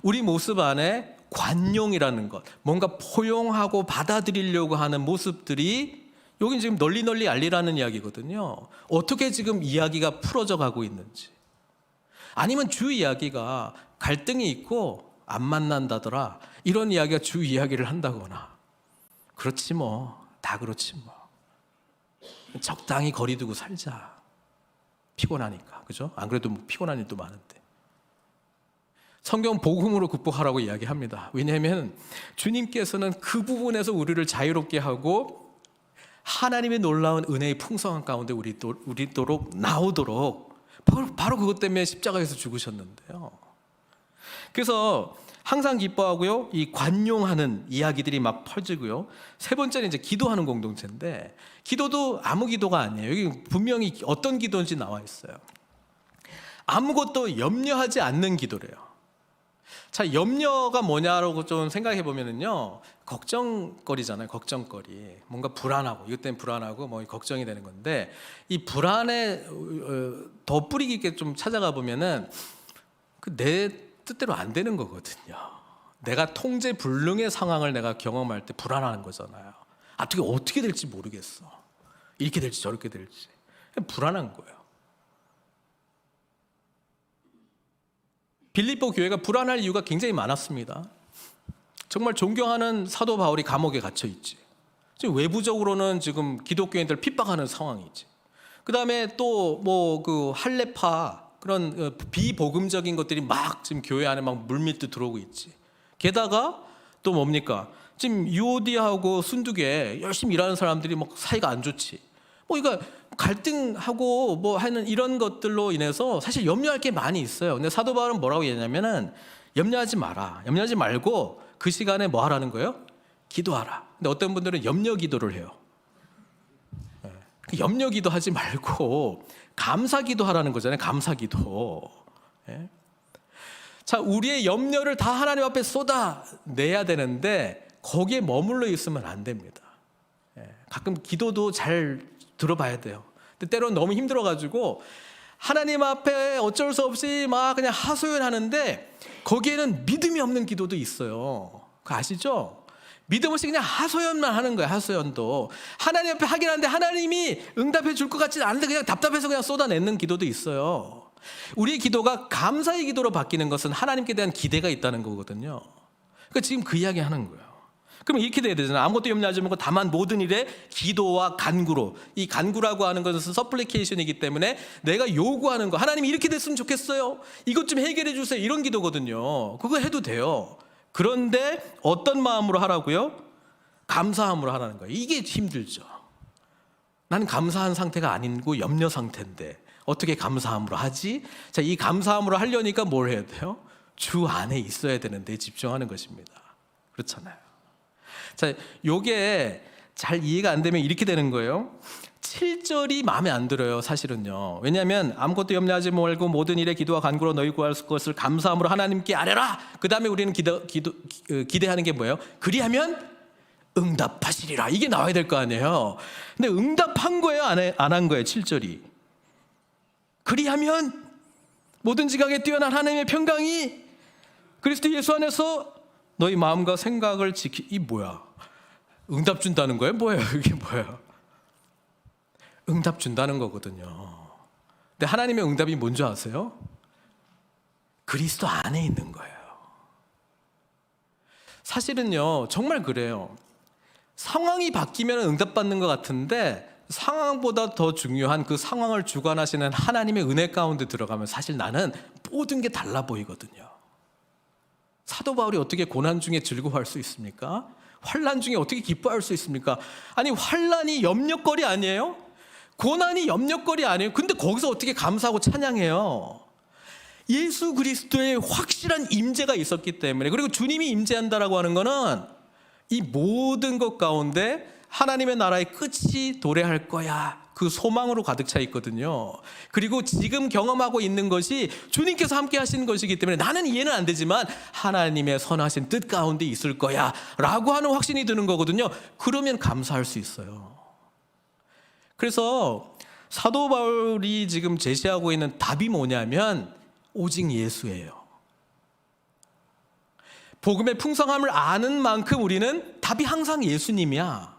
우리 모습 안에 관용이라는 것, 뭔가 포용하고 받아들이려고 하는 모습들이 여긴 지금 널리 알리라는 이야기거든요. 어떻게 지금 이야기가 풀어져 가고 있는지. 아니면 주 이야기가 갈등이 있고 안 만난다더라, 이런 이야기가 주 이야기를 한다거나. 그렇지 뭐, 다 그렇지 뭐, 적당히 거리 두고 살자, 피곤하니까. 그죠? 안 그래도 뭐 피곤한 일도 많은데. 성경 복음으로 극복하라고 이야기합니다. 왜냐하면 주님께서는 그 부분에서 우리를 자유롭게 하고 하나님의 놀라운 은혜의 풍성한 가운데 우리도록 나오도록 바로 그것 때문에 십자가에서 죽으셨는데요. 그래서 항상 기뻐하고요, 이 관용하는 이야기들이 막 퍼지고요. 세 번째는 이제 기도하는 공동체인데, 기도도 아무 기도가 아니에요. 여기 분명히 어떤 기도인지 나와 있어요. 아무것도 염려하지 않는 기도래요. 자, 염려가 뭐냐라고 좀 생각해 보면은요, 걱정거리잖아요. 걱정거리. 뭔가 불안하고, 이것 때문에 불안하고 뭐 걱정이 되는 건데, 이 불안에 더 뿌리 깊게 좀 찾아가 보면은 내 뜻대로 안 되는 거거든요. 내가 통제 불능의 상황을 내가 경험할 때 불안한 거잖아요. 어떻게 될지 모르겠어. 이렇게 될지 저렇게 될지. 불안한 거예요. 빌립보 교회가 불안할 이유가 굉장히 많았습니다. 정말 존경하는 사도 바울이 감옥에 갇혀 있지. 지금 외부적으로는 지금 기독교인들 핍박하는 상황이지. 그 다음에 또 뭐 그 할례파 그런 비복음적인 것들이 막 지금 교회 안에 막 물밀듯 들어오고 있지. 게다가 또 뭡니까? 지금 유오디아하고 순두계 열심히 일하는 사람들이 막 사이가 안 좋지. 이거 갈등하고 뭐 하는 이런 것들로 인해서 사실 염려할 게 많이 있어요. 근데 사도 바울은 뭐라고 얘기하냐면은 염려하지 마라. 염려하지 말고 그 시간에 뭐 하라는 거예요? 기도하라. 근데 어떤 분들은 염려 기도를 해요. 염려 기도하지 말고 감사 기도하라는 거잖아요. 감사 기도. 자, 우리의 염려를 다 하나님 앞에 쏟아내야 되는데 거기에 머물러 있으면 안 됩니다. 가끔 기도도 잘 들어봐야 돼요. 근데 때로는 너무 힘들어가지고 하나님 앞에 어쩔 수 없이 막 그냥 하소연하는데 거기에는 믿음이 없는 기도도 있어요. 그거 아시죠? 믿음 없이 그냥 하소연만 하는 거예요. 하소연도 하나님 앞에 하긴 하는데 하나님이 응답해 줄 것 같지 않은데 그냥 답답해서 그냥 쏟아내는 기도도 있어요. 우리의 기도가 감사의 기도로 바뀌는 것은 하나님께 대한 기대가 있다는 거거든요. 그러니까 지금 그 이야기 하는 거예요. 그럼 이렇게 돼야 되잖아요. 아무것도 염려하지 말고 다만 모든 일에 기도와 간구로. 이 간구라고 하는 것은 서플리케이션이기 때문에 내가 요구하는 거, 하나님 이렇게 됐으면 좋겠어요, 이것 좀 해결해 주세요, 이런 기도거든요. 그거 해도 돼요. 그런데 어떤 마음으로 하라고요? 감사함으로 하라는 거예요. 이게 힘들죠. 나는 감사한 상태가 아니고 염려 상태인데 어떻게 감사함으로 하지? 자, 이 감사함으로 하려니까 뭘 해야 돼요? 주 안에 있어야 되는데 집중하는 것입니다. 그렇잖아요. 자, 요게 잘 이해가 안 되면 이렇게 되는 거예요. 7절이 마음에 안 들어요, 사실은요. 왜냐하면 아무것도 염려하지 말고 모든 일에 기도와 간구로 너희 구할 것을 감사함으로 하나님께 아뢰라. 그 다음에 우리는 기대하는 게 뭐예요? 그리하면 응답하시리라. 이게 나와야 될 거 아니에요. 근데 응답한 거예요, 안 한 거예요? 7절이. 그리하면 모든 지각에 뛰어난 하나님의 평강이 그리스도 예수 안에서 너희 마음과 생각을 이 뭐야? 응답 준다는 거예요? 뭐예요? 이게 뭐예요? 응답 준다는 거거든요. 근데 하나님의 응답이 뭔지 아세요? 그리스도 안에 있는 거예요. 사실은요, 정말 그래요. 상황이 바뀌면 응답받는 것 같은데 상황보다 더 중요한 그 상황을 주관하시는 하나님의 은혜 가운데 들어가면 사실 나는 모든 게 달라 보이거든요. 사도 바울이 어떻게 고난 중에 즐거워할 수 있습니까? 환난 중에 어떻게 기뻐할 수 있습니까? 아니, 환난이 염려거리 아니에요? 고난이 염려거리 아니에요? 근데 거기서 어떻게 감사하고 찬양해요? 예수 그리스도의 확실한 임재가 있었기 때문에. 그리고 주님이 임재한다라고 하는 거는 이 모든 것 가운데 하나님의 나라의 끝이 도래할 거야, 그 소망으로 가득 차 있거든요. 그리고 지금 경험하고 있는 것이 주님께서 함께 하시는 것이기 때문에 나는 이해는 안 되지만 하나님의 선하신 뜻 가운데 있을 거야 라고 하는 확신이 드는 거거든요. 그러면 감사할 수 있어요. 그래서 사도 바울이 지금 제시하고 있는 답이 뭐냐면 오직 예수예요. 복음의 풍성함을 아는 만큼 우리는 답이 항상 예수님이야.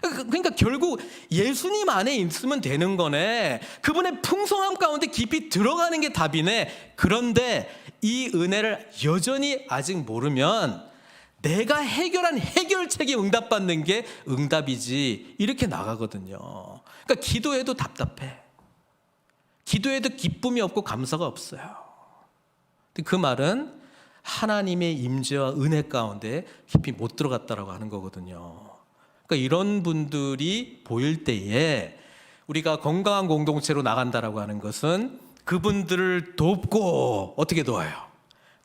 그러니까 결국 예수님 안에 있으면 되는 거네. 그분의 풍성함 가운데 깊이 들어가는 게 답이네. 그런데 이 은혜를 여전히 아직 모르면 내가 해결한 해결책이 응답받는 게 응답이지 이렇게 나가거든요. 그러니까 기도해도 답답해. 기도해도 기쁨이 없고 감사가 없어요. 그 말은 하나님의 임재와 은혜 가운데 깊이 못 들어갔다라고 하는 거거든요. 그러니까 이런 분들이 보일 때에 우리가 건강한 공동체로 나간다라고 하는 것은 그분들을 돕고 어떻게 도와요?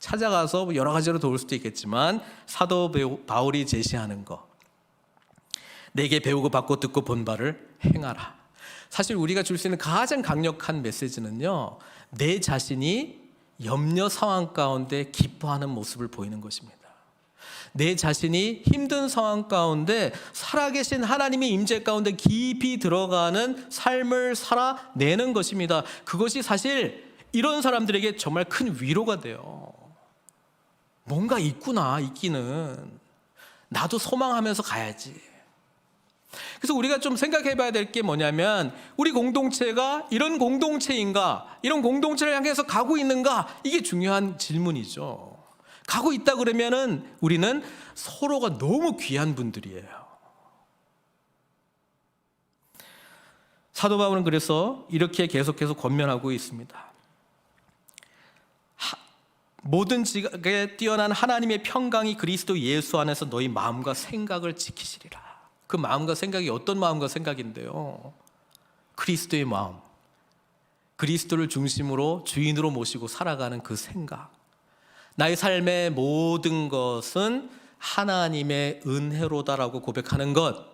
찾아가서 여러 가지로 도울 수도 있겠지만 사도 바울이 제시하는 거, 내게 배우고 받고 듣고 본 바를 행하라. 사실 우리가 줄 수 있는 가장 강력한 메시지는요, 내 자신이 염려 상황 가운데 기뻐하는 모습을 보이는 것입니다. 내 자신이 힘든 상황 가운데 살아계신 하나님의 임재 가운데 깊이 들어가는 삶을 살아내는 것입니다. 그것이 사실 이런 사람들에게 정말 큰 위로가 돼요. 뭔가 있구나, 있기는. 나도 소망하면서 가야지. 그래서 우리가 좀 생각해 봐야 될 게 뭐냐면 우리 공동체가 이런 공동체인가, 이런 공동체를 향해서 가고 있는가, 이게 중요한 질문이죠. 가고 있다 그러면은 우리는 서로가 너무 귀한 분들이에요. 사도 바울은 그래서 이렇게 계속해서 권면하고 있습니다. 모든 지각에 뛰어난 하나님의 평강이 그리스도 예수 안에서 너희 마음과 생각을 지키시리라. 그 마음과 생각이 어떤 마음과 생각인데요? 그리스도의 마음, 그리스도를 중심으로 주인으로 모시고 살아가는 그 생각. 나의 삶의 모든 것은 하나님의 은혜로다라고 고백하는 것,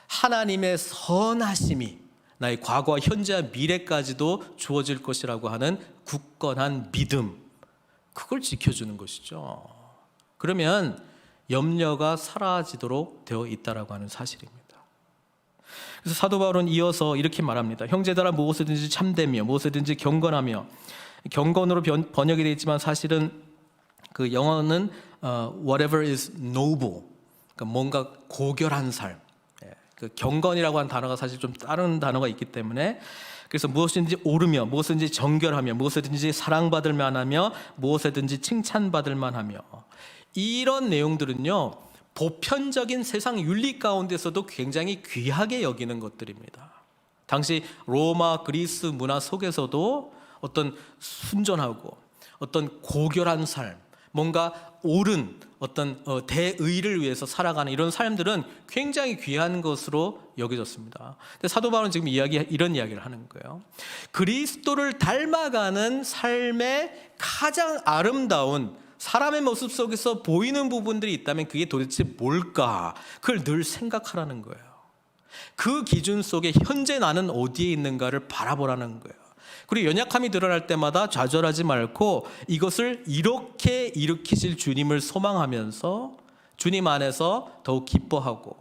하나님의 선하심이 나의 과거와 현재와 미래까지도 주어질 것이라고 하는 굳건한 믿음, 그걸 지켜주는 것이죠. 그러면 염려가 사라지도록 되어 있다라고 하는 사실입니다. 그래서 사도 바울은 이어서 이렇게 말합니다. 형제들아, 무엇이든지 참되며 무엇이든지 경건하며, 경건으로 번역이 되어 있지만 사실은 그 영어는 whatever is noble, 그러니까 뭔가 고결한 삶. 그 경건이라고 하는 단어가 사실 좀 다른 단어가 있기 때문에, 그래서 무엇이든지 옳으며 무엇이든지 정결하며 무엇이든지 사랑받을 만하며 무엇이든지 칭찬받을 만하며, 이런 내용들은요 보편적인 세상 윤리 가운데서도 굉장히 귀하게 여기는 것들입니다. 당시 로마 그리스 문화 속에서도 어떤 순전하고 어떤 고결한 삶, 뭔가 옳은 어떤 대의를 위해서 살아가는 이런 삶들은 굉장히 귀한 것으로 여겨졌습니다. 근데 사도 바울은 지금 이런 이야기를 하는 거예요. 그리스도를 닮아가는 삶의 가장 아름다운 사람의 모습 속에서 보이는 부분들이 있다면 그게 도대체 뭘까? 그걸 늘 생각하라는 거예요. 그 기준 속에 현재 나는 어디에 있는가를 바라보라는 거예요. 그리고 연약함이 드러날 때마다 좌절하지 말고 이것을 이렇게 일으키실 주님을 소망하면서 주님 안에서 더욱 기뻐하고,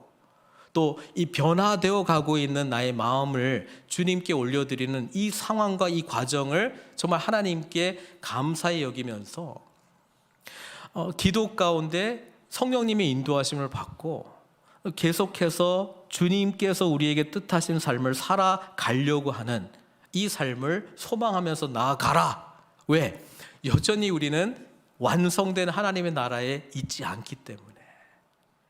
또 이 변화되어 가고 있는 나의 마음을 주님께 올려드리는 이 상황과 이 과정을 정말 하나님께 감사히 여기면서 기도 가운데 성령님의 인도하심을 받고 계속해서 주님께서 우리에게 뜻하신 삶을 살아가려고 하는 이 삶을 소망하면서 나아가라. 왜? 여전히 우리는 완성된 하나님의 나라에 있지 않기 때문에.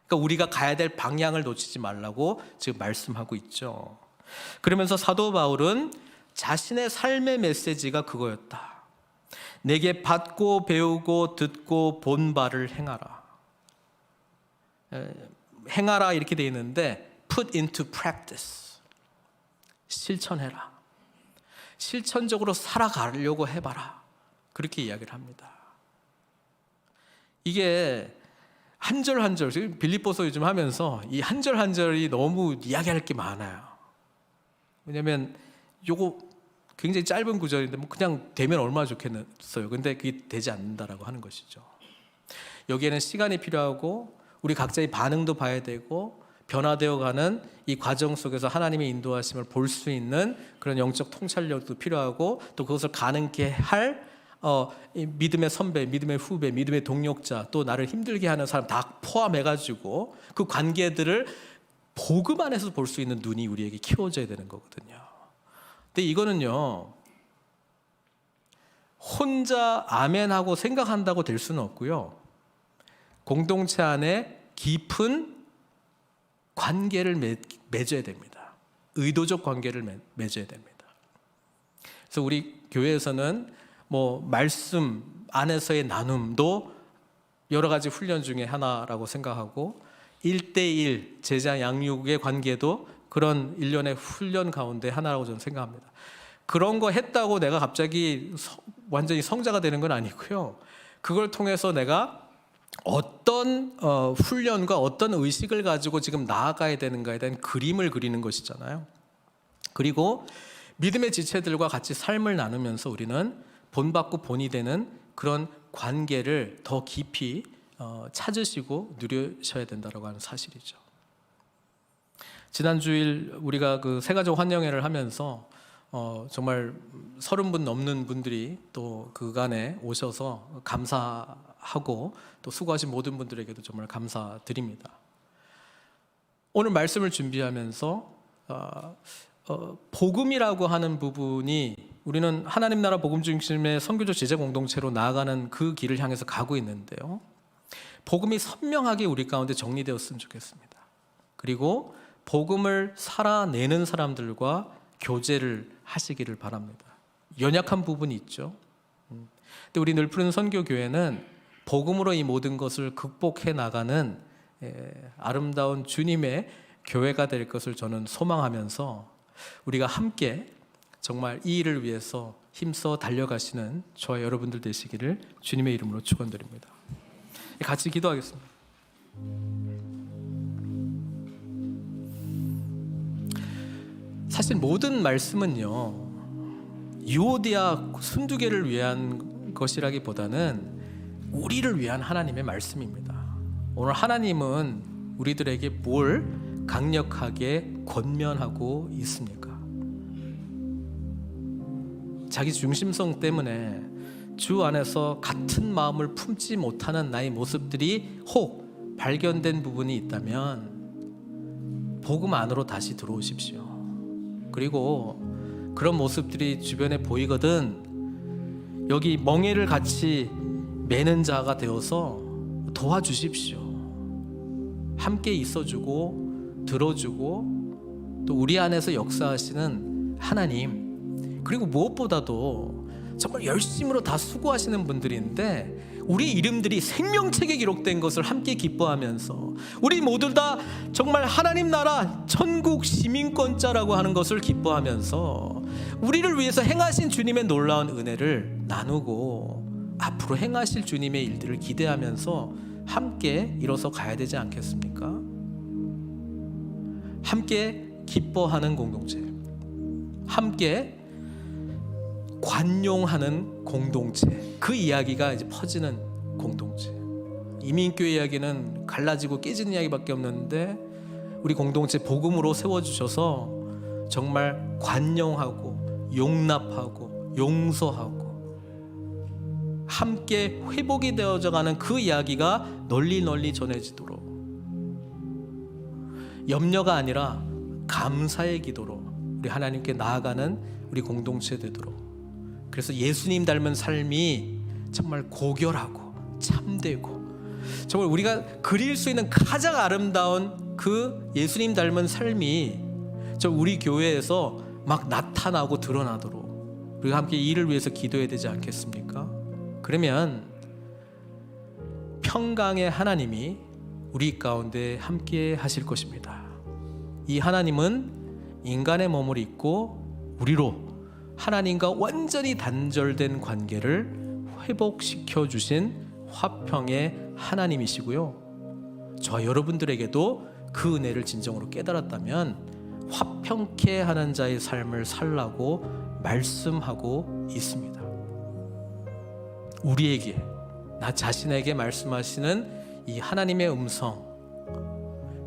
그러니까 우리가 가야 될 방향을 놓치지 말라고 지금 말씀하고 있죠. 그러면서 사도 바울은 자신의 삶의 메시지가 그거였다. 내게 받고 배우고 듣고 본 바를 행하라. 행하라 이렇게 되어 있는데 put into practice, 실천해라. 실천적으로 살아가려고 해봐라. 그렇게 이야기를 합니다. 이게 한 절 한 절, 지금 빌립보서 요즘 하면서 이 한 절 한 절이 너무 이야기할 게 많아요. 왜냐하면 요거 굉장히 짧은 구절인데 뭐 그냥 되면 얼마나 좋겠어요. 근데 그게 되지 않는다라고 하는 것이죠. 여기에는 시간이 필요하고 우리 각자의 반응도 봐야 되고 변화되어가는 이 과정 속에서 하나님의 인도하심을 볼 수 있는 그런 영적 통찰력도 필요하고, 또 그것을 가능케 할 이 믿음의 선배, 믿음의 후배, 믿음의 동력자, 또 나를 힘들게 하는 사람 다 포함해가지고 그 관계들을 복음 안에서 볼 수 있는 눈이 우리에게 키워져야 되는 거거든요. 근데 이거는요, 혼자 아멘하고 생각한다고 될 수는 없고요, 공동체 안에 깊은 관계를 맺어야 됩니다. 의도적 관계를 맺어야 됩니다. 그래서 우리 교회에서는 말씀 안에서의 나눔도 여러 가지 훈련 중에 하나라고 생각하고, 1대1 제자 양육의 관계도 그런 일련의 훈련 가운데 하나라고 저는 생각합니다. 그런 거 했다고 내가 갑자기 완전히 성자가 되는 건 아니고요, 그걸 통해서 내가 어떤 훈련과 어떤 의식을 가지고 지금 나아가야 되는가에 대한 그림을 그리는 것이잖아요. 그리고 믿음의 지체들과 같이 삶을 나누면서 우리는 본받고 본이 되는 그런 관계를 더 깊이 찾으시고 누리셔야 된다고 하는 사실이죠. 지난 주일 우리가 그 세가족 환영회를 하면서 정말 30분 넘는 분들이 또 그간에 오셔서 감사하고 또 수고하신 모든 분들에게도 정말 감사드립니다. 오늘 말씀을 준비하면서 복음이라고 하는 부분이, 우리는 하나님 나라 복음 중심의 선교적 제자 공동체로 나아가는 그 길을 향해서 가고 있는데요, 복음이 선명하게 우리 가운데 정리되었으면 좋겠습니다. 그리고 복음을 살아내는 사람들과 교제를 하시기를 바랍니다. 연약한 부분이 있죠. 근데 우리 늘푸른 선교교회는 복음으로 이 모든 것을 극복해 나가는 아름다운 주님의 교회가 될 것을 저는 소망하면서, 우리가 함께 정말 이 일을 위해서 힘써 달려가시는 저와 여러분들 되시기를 주님의 이름으로 축원드립니다. 같이 기도하겠습니다. 사실 모든 말씀은요, 유오디아 순두개를 위한 것이라기보다는 우리를 위한 하나님의 말씀입니다. 오늘 하나님은 우리들에게 뭘 강력하게 권면하고 있습니까? 자기 중심성 때문에 주 안에서 같은 마음을 품지 못하는 나의 모습들이 혹 발견된 부분이 있다면 복음 안으로 다시 들어오십시오. 그리고 그런 모습들이 주변에 보이거든 여기 멍에를 같이 매는 자가 되어서 도와주십시오. 함께 있어주고 들어주고 또 우리 안에서 역사하시는 하나님, 그리고 무엇보다도 정말 열심으로 다 수고하시는 분들인데 우리 이름들이 생명책에 기록된 것을 함께 기뻐하면서 우리 모두 다 정말 하나님 나라 천국 시민권자라고 하는 것을 기뻐하면서 우리를 위해서 행하신 주님의 놀라운 은혜를 나누고 앞으로 행하실 주님의 일들을 기대하면서 함께 이뤄서 가야 되지 않겠습니까? 함께 기뻐하는 공동체, 함께 관용하는 공동체, 그 이야기가 이제 퍼지는 공동체. 이민교회 이야기는 갈라지고 깨지는 이야기밖에 없는데 우리 공동체 복음으로 세워주셔서 정말 관용하고 용납하고 용서하고 함께 회복이 되어져가는 그 이야기가 널리 전해지도록, 염려가 아니라 감사의 기도로 우리 하나님께 나아가는 우리 공동체 되도록, 그래서 예수님 닮은 삶이 정말 고결하고 참되고 정말 우리가 그릴 수 있는 가장 아름다운 그 예수님 닮은 삶이 저 우리 교회에서 막 나타나고 드러나도록 우리가 함께 이를 위해서 기도해야 되지 않겠습니까? 그러면 평강의 하나님이 우리 가운데 함께 하실 것입니다. 이 하나님은 인간의 몸을 입고 우리로 하나님과 완전히 단절된 관계를 회복시켜 주신 화평의 하나님이시고요, 저와 여러분들에게도 그 은혜를 진정으로 깨달았다면 화평케 하는 자의 삶을 살라고 말씀하고 있습니다. 우리에게, 나 자신에게 말씀하시는 이 하나님의 음성,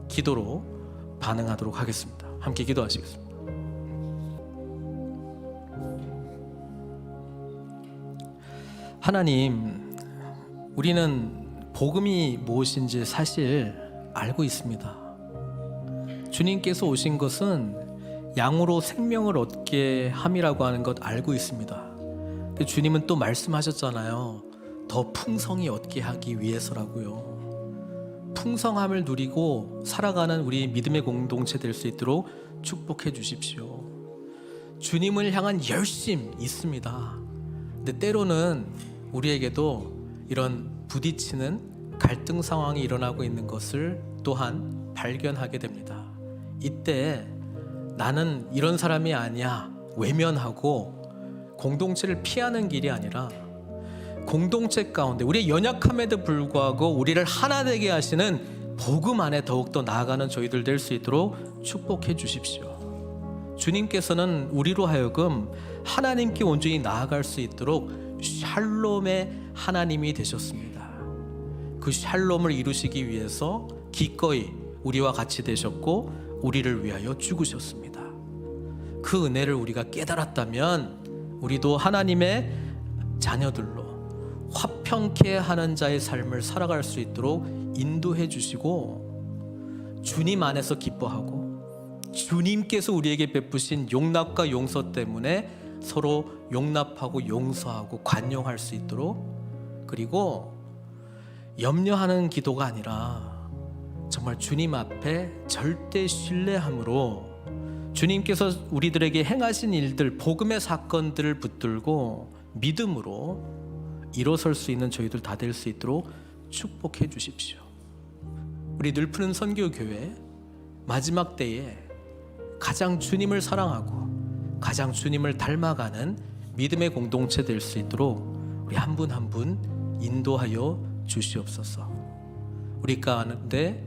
기도로 반응하도록 하겠습니다. 함께 기도하시겠습니다. 하나님, 우리는 복음이 무엇인지 사실 알고 있습니다. 주님께서 오신 것은 양으로 생명을 얻게 함이라고 하는 것 알고 있습니다. 근데 주님은 또 말씀하셨잖아요. 더 풍성히 얻게 하기 위해서라고요. 풍성함을 누리고 살아가는 우리 믿음의 공동체 될 수 있도록 축복해 주십시오. 주님을 향한 열심 있습니다. 근데 때로는 우리에게도 이런 부딪히는 갈등 상황이 일어나고 있는 것을 또한 발견하게 됩니다. 이때 나는 이런 사람이 아니야 외면하고 공동체를 피하는 길이 아니라 공동체 가운데 우리의 연약함에도 불구하고 우리를 하나 되게 하시는 복음 안에 더욱더 나아가는 저희들 될 수 있도록 축복해 주십시오. 주님께서는 우리로 하여금 하나님께 온전히 나아갈 수 있도록 샬롬의 하나님이 되셨습니다. 그 샬롬을 이루시기 위해서 기꺼이 우리와 같이 되셨고 우리를 위하여 죽으셨습니다. 그 은혜를 우리가 깨달았다면 우리도 하나님의 자녀들로 화평케 하는 자의 삶을 살아갈 수 있도록 인도해 주시고 주님 안에서 기뻐하고 주님께서 우리에게 베푸신 용납과 용서 때문에 서로 용납하고 용서하고 관용할 수 있도록, 그리고 염려하는 기도가 아니라 정말 주님 앞에 절대 신뢰함으로 주님께서 우리들에게 행하신 일들, 복음의 사건들을 붙들고 믿음으로 일어설 수 있는 저희들 다 될 수 있도록 축복해 주십시오. 우리 늘푸른 선교교회 마지막 때에 가장 주님을 사랑하고 가장 주님을 닮아가는 믿음의 공동체 될 수 있도록 우리 한 분 한 분 인도하여 주시옵소서. 우리 가운데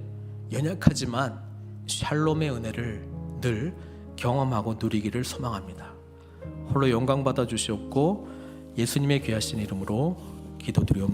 연약하지만 샬롬의 은혜를 늘 경험하고 누리기를 소망합니다. 홀로 영광 받아 주시옵고 예수님의 귀하신 이름으로 기도드리옵나이다.